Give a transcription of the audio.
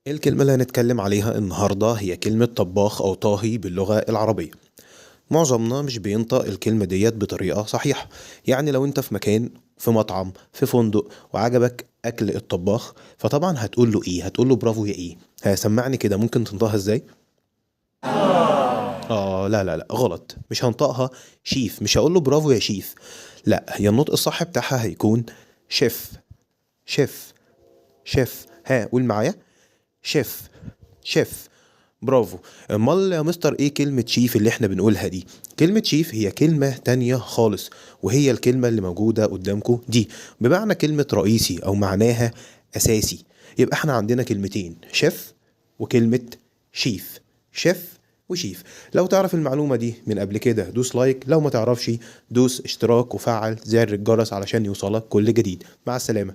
الكلمة اللي هنتكلم عليها النهاردة هي كلمة طباخ أو طاهي باللغة العربية. معظمنا مش بينطق الكلمة ديت بطريقة صحيحة. يعني لو انت في مكان، في مطعم، في فندق، وعجبك أكل الطباخ، فطبعا هتقول له ايه؟ هتقول له برافو يا ايه؟ هسمعني كده، ممكن تنطقها ازاي؟ لا لا لا، غلط، مش هنطقها شيف، مش هقول له برافو يا شيف. لا، هي النطق الصح بتاعها هيكون شيف. شيف. شيف، قول معايا. شيف. شيف. برافو. امال يا مستر ايه كلمة شيف اللي احنا بنقولها دي؟ كلمة شيف هي كلمة تانية خالص، وهي الكلمة اللي موجودة قدامكم دي، بمعنى كلمة رئيسي او معناها اساسي. يبقى احنا عندنا كلمتين، شيف وكلمة شيف. شيف وشيف. لو تعرف المعلومة دي من قبل كده دوس لايك، لو ما تعرفش دوس اشتراك وفعل زر الجرس علشان يوصلك كل جديد. مع السلامة.